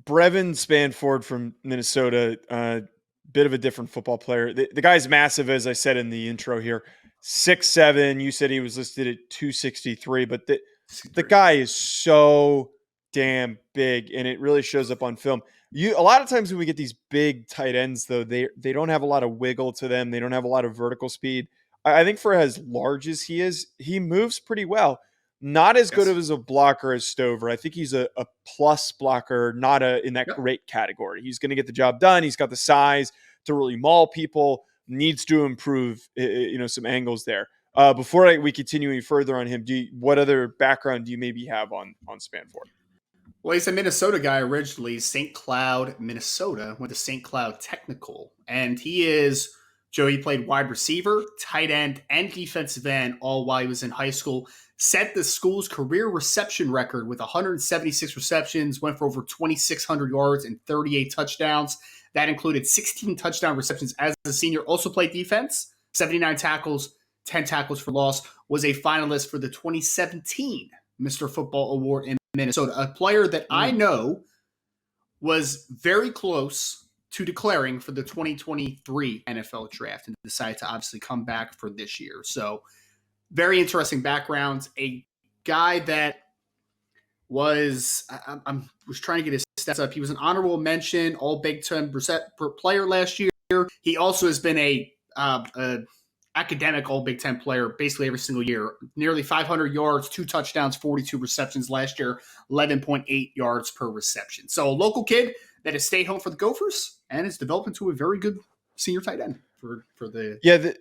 Brevyn Spann-Ford from Minnesota, bit of a different football player. The guy's massive, as I said in the intro here. 6'7". You said he was listed at 263, but the guy is so damn big, and it really shows up on film. A lot of times when we get these big tight ends, though, they don't have a lot of wiggle to them. They don't have a lot of vertical speed. I think for as large as he is, he moves pretty well. Not as good as a blocker as Stover. I think he's a plus blocker, not in that great category. He's going to get the job done. He's got the size to really maul people. Needs to improve, some angles there. Before we continue any further on him, what other background do you maybe have on Spann-Ford? Well, he's a Minnesota guy originally, St. Cloud, Minnesota, went to St. Cloud Technical. And he played wide receiver, tight end, and defensive end all while he was in high school. Set the school's career reception record with 176 receptions, went for over 2,600 yards and 38 touchdowns. That included 16 touchdown receptions as a senior. Also played defense, 79 tackles, 10 tackles for loss. Was a finalist for the 2017 Mr. Football Award in Minnesota. A player that I know was very close to declaring for the 2023 NFL draft and decided to obviously come back for this year. So very interesting background. A guy that was trying to get his stats up. He was an honorable mention, all Big Ten player last year. He also has been a academic all Big Ten player basically every single year. Nearly 500 yards, 2 touchdowns, 42 receptions last year, 11.8 yards per reception. So a local kid that has stayed home for the Gophers and has developed into a very good senior tight end for the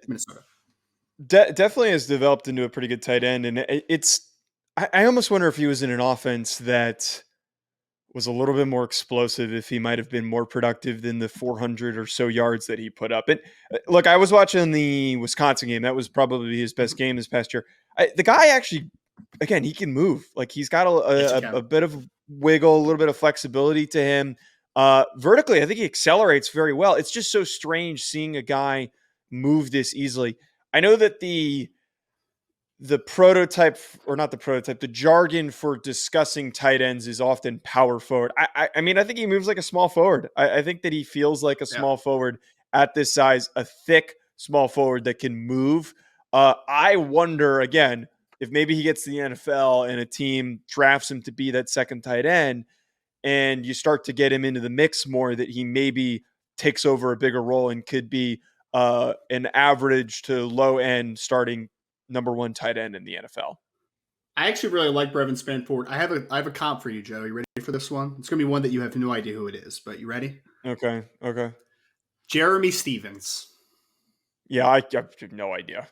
Minnesota. Definitely has developed into a pretty good tight end. And I almost wonder if he was in an offense that was a little bit more explosive, if he might have been more productive than the 400 or so yards that he put up. And look, I was watching the Wisconsin game. That was probably his best game this past year. The guy actually, again, he can move. Like, he's got a bit of wiggle, a little bit of flexibility to him. Vertically, I think he accelerates very well. It's just so strange seeing a guy move this easily. I know that the prototype, or not the prototype, the jargon for discussing tight ends is often power forward. I mean, I think he moves like a small forward. I think that he feels like a small forward at this size, a thick small forward that can move. I wonder, again, if maybe he gets to the NFL and a team drafts him to be that second tight end and you start to get him into the mix more, that he maybe takes over a bigger role and could be an average to low end starting number 1 tight end in the NFL. I actually really like Brevyn Spann-Ford. I have a comp for you, Joe. You ready for this one? It's going to be one that you have no idea who it is, but you ready? Okay. Jeremy Stevens. Yeah, I have no idea.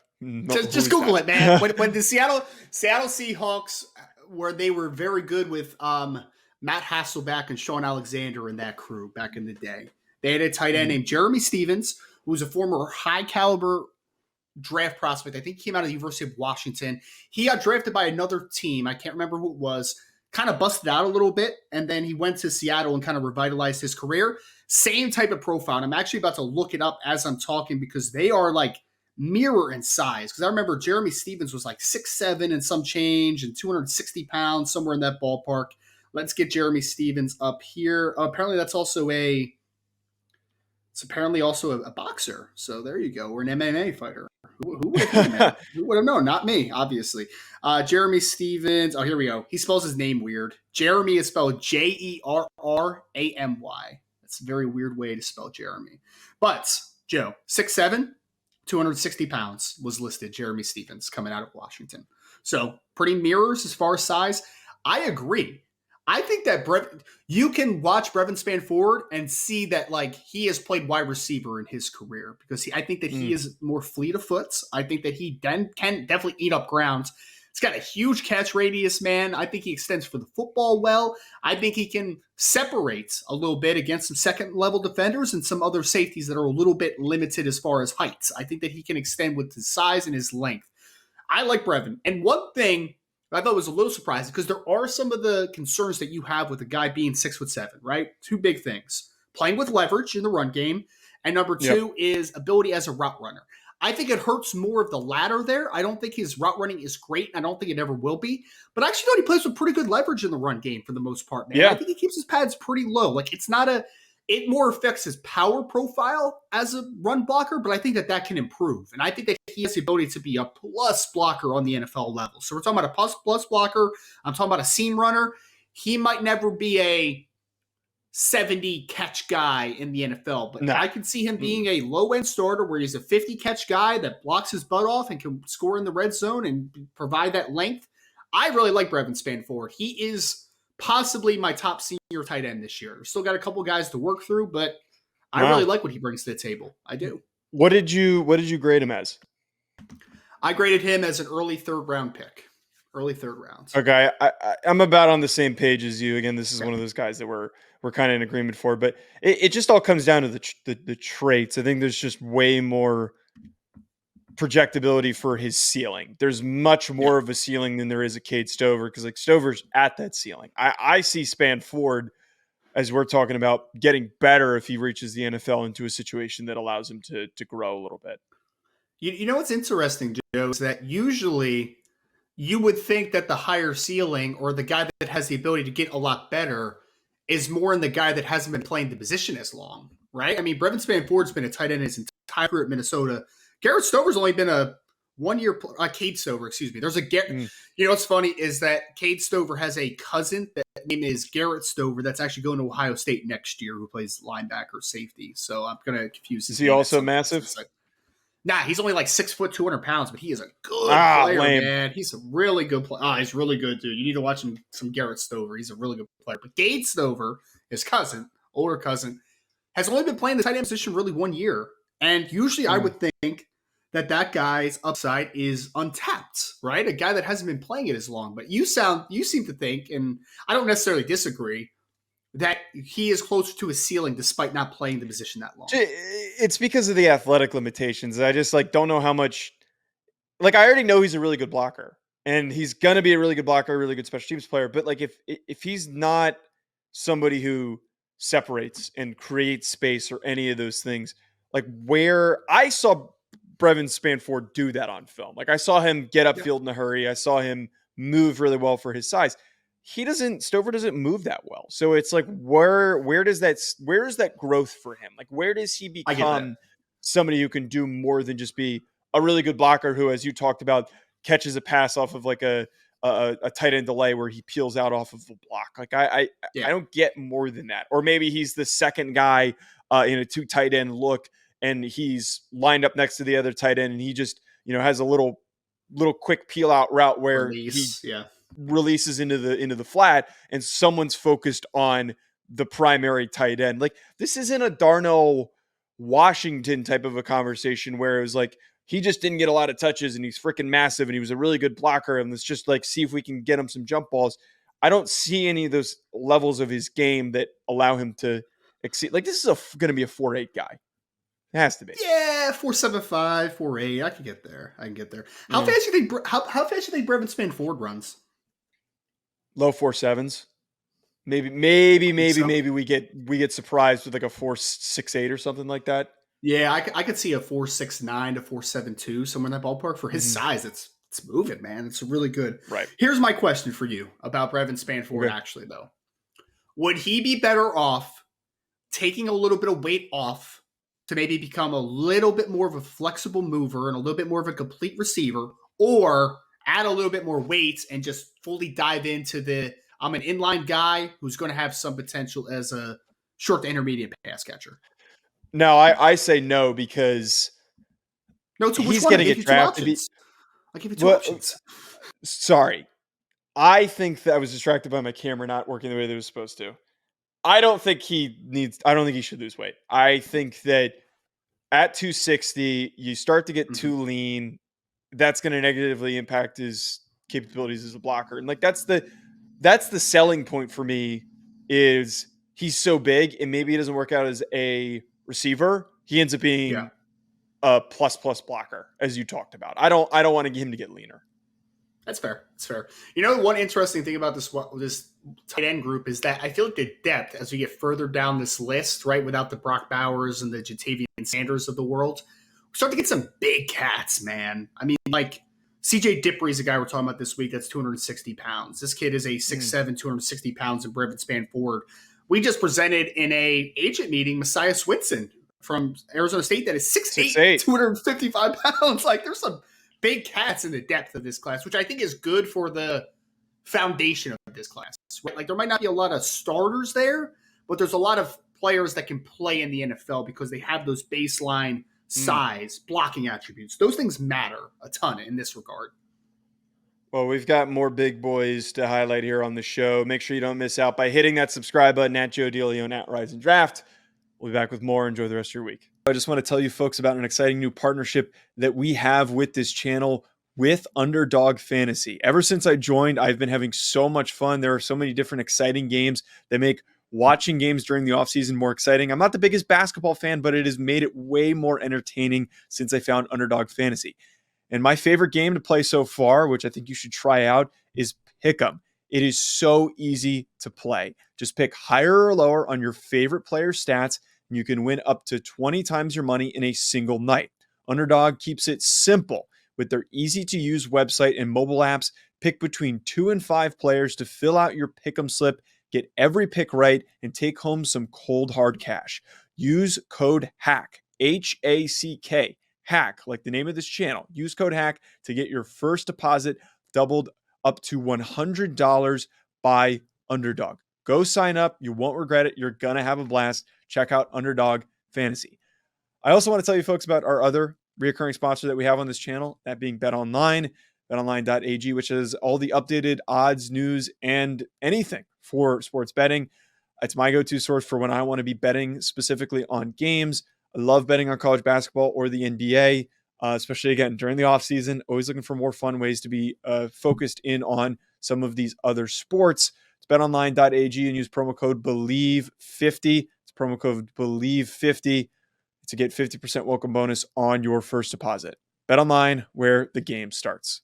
Just Google it, man. When the Seattle Seahawks, where they were very good with Matt Hasselbeck and Sean Alexander and that crew back in the day, they had a tight end named Jeremy Stevens, who was a former high caliber draft prospect. I think he came out of the University of Washington. He got drafted by another team. I can't remember who it was. Kind of busted out a little bit, and then he went to Seattle and kind of revitalized his career. Same type of profile. And I'm actually about to look it up as I'm talking because they are like mirror in size. Because I remember Jeremy Stevens was like 6'7" and some change and 260 pounds, somewhere in that ballpark. Let's get Jeremy Stevens up here. Apparently that's also a boxer. So there you go. We're an MMA fighter. Who would have known? Not me, obviously. Jeremy Stevens. Oh, here we go. He spells his name weird. Jeremy is spelled Jerramy. That's a very weird way to spell Jeremy. But Joe, 6'7", 260 pounds was listed. Jeremy Stevens coming out of Washington. So pretty mirrors as far as size. I agree. I think that you can watch Brevyn Spann-Ford and see that like he has played wide receiver in his career because I think that he is more fleet of foot. I think that he can definitely eat up ground. He's got a huge catch radius, man. I think he extends for the football well. I think he can separate a little bit against some second level defenders and some other safeties that are a little bit limited as far as heights. I think that he can extend with his size and his length. I like Brevyn. And one thing I thought was a little surprising because there are some of the concerns that you have with a guy being 6'7", right? 2 big things: playing with leverage in the run game, and number 2 is ability as a route runner. I think it hurts more of the latter there. I don't think his route running is great. I don't think it ever will be. But I actually thought he plays with pretty good leverage in the run game for the most part, man. I Yeah. think he keeps his pads pretty low. Like it's not a, it more affects his power profile as a run blocker, but I think that can improve. And I think that he has the ability to be a plus blocker on the NFL level. So we're talking about a plus blocker. I'm talking about a seam runner. He might never be a 70 catch guy in the NFL, but No. I can see him being a low end starter where he's a 50 catch guy that blocks his butt off and can score in the red zone and provide that length. I really like Brevyn Spann-Ford. He is possibly my top senior tight end this year. Still got a couple guys to work through, but I really like what he brings to the table. I do. What did you grade him as? I graded him as an early third round pick. Early third rounds. Okay, I'm about on the same page as you. Again, this is one of those guys that we're kind of in agreement for, but it just all comes down to the traits. I think there's just way more projectability for his ceiling. There's much more of a ceiling than there is a Cade Stover because like Stover's at that ceiling. I see Spann-Ford, as we're talking about, getting better if he reaches the NFL into a situation that allows him to grow a little bit. You know what's interesting, Joe, is that usually you would think that the higher ceiling or the guy that has the ability to get a lot better is more in the guy that hasn't been playing the position as long, right? I mean, Brevyn Spann-Ford's been a tight end his entire career at Minnesota. Garrett Stover's only been a 1 year, Cade Stover, excuse me. There's a you know what's funny is that Cade Stover has a cousin that name is Garrett Stover that's actually going to Ohio State next year who plays linebacker safety. So I'm going to confuse his Is he also massive? Nah, he's only like 6 foot, 200 pounds, but he is a good player, lame. man. He's a really good player. He's really good, dude. You need to watch him some Garrett Stover. He's a really good player. But Cade Stover, his cousin, older cousin, has only been playing the tight end position really 1 year. And usually I would think that guy's upside is untapped, right? A guy that hasn't been playing it as long. But you seem to think, and I don't necessarily disagree, that he is closer to his ceiling despite not playing the position that long. It's because of the athletic limitations. I just don't know how much. I already know he's a really good blocker, and he's gonna be a really good blocker, a really good special teams player. But if he's not somebody who separates and creates space or any of those things, where I saw Brevyn Spann-Ford do that on film, I saw him get upfield in a hurry. I saw him move really well for his size. Stover doesn't move that well. So it's where is that growth for him? Where does he become somebody who can do more than just be a really good blocker who, as you talked about, catches a pass off of a tight end delay where he peels out off of the block. I don't get more than that. Or maybe he's the second guy in a 2 tight end look and he's lined up next to the other tight end and he just, has a little quick peel out route where he releases into the flat and someone's focused on the primary tight end. This isn't a Darnell Washington type of a conversation where it was he just didn't get a lot of touches and he's freaking massive and he was a really good blocker and let's just see if we can get him some jump balls. I don't see any of those levels of his game that allow him to exceed. This is going to be a 4.8 guy. It has to be. Yeah, 4.75, 4.8. I can get there. How fast do you think? How fast do you think Brevyn Spann-Ford runs? Low 4.7s. Maybe we get surprised with a 4.68 or something like that. Yeah, I could see a 4.69 to 4.72 somewhere in that ballpark for his size. It's moving, man. It's really good. Right. Here's my question for you about Brevyn Spann-Ford. Okay. Actually, though, would he be better off taking a little bit of weight off to maybe become a little bit more of a flexible mover and a little bit more of a complete receiver, or add a little bit more weight and just fully dive into I'm an inline guy who's going to have some potential as a short to intermediate pass catcher? No, I say no because he's going to get drafted. I give you two options. Sorry. I think that I was distracted by my camera not working the way that it was supposed to. I don't think he should lose weight. I think that at 260, you start to get too lean. That's going to negatively impact his capabilities as a blocker. And that's the selling point for me is he's so big and maybe he doesn't work out as a receiver. He ends up being a plus blocker, as you talked about. I don't want him to get leaner. That's fair. One interesting thing about this tight end group is that I feel like the depth as we get further down this list, right, without the Brock Bowers and the Jatavian Sanders of the world, starting to get some big cats, man. I mean, like CJ Dipree is a guy we're talking about this week. That's 260 pounds. This kid is a 6'7", 260 pounds in Brevyn Spann-Ford. We just presented in a agent meeting Messiah Switson from Arizona State that is 6'8", 255 pounds. Like, there's some big cats in the depth of this class, which I think is good for the foundation of this class. Right? Like, there might not be a lot of starters there, but there's a lot of players that can play in the NFL because they have those baseline size, blocking attributes. Those things matter a ton in this regard. Well, we've got more big boys to highlight here on the show. Make sure you don't miss out by hitting that subscribe button at Joe DeLeone at Rise and Draft. We'll be back with more. Enjoy the rest of your week. I just want to tell you folks about an exciting new partnership that we have with this channel with Underdog Fantasy. Ever since I joined, I've been having so much fun. There are so many different exciting games that make watching games during the offseason more exciting. I'm not the biggest basketball fan, but it has made it way more entertaining since I found Underdog Fantasy. And my favorite game to play so far, which I think you should try out, is Pick'em. It is so easy to play. Just pick higher or lower on your favorite player's stats, and you can win up to 20 times your money in a single night. Underdog keeps it simple with their easy-to-use website and mobile apps. Pick between 2 and 5 players to fill out your Pick'em slip, get every pick right, and take home some cold hard cash. Use code HACK, H-A-C-K, HACK, like the name of this channel. Use code HACK to get your first deposit doubled up to $100 by Underdog. Go sign up. You won't regret it. You're going to have a blast. Check out Underdog Fantasy. I also want to tell you folks about our other recurring sponsor that we have on this channel, that being BetOnline, betonline.ag, which has all the updated odds, news, and anything for sports betting. It's my go-to source for when I want to be betting specifically on games. I love betting on college basketball or the NBA, especially, again, during the offseason. Always looking for more fun ways to be focused in on some of these other sports. It's betonline.ag and use promo code BELIEVE50. It's promo code BELIEVE50 to get 50% welcome bonus on your first deposit. BetOnline, where the game starts.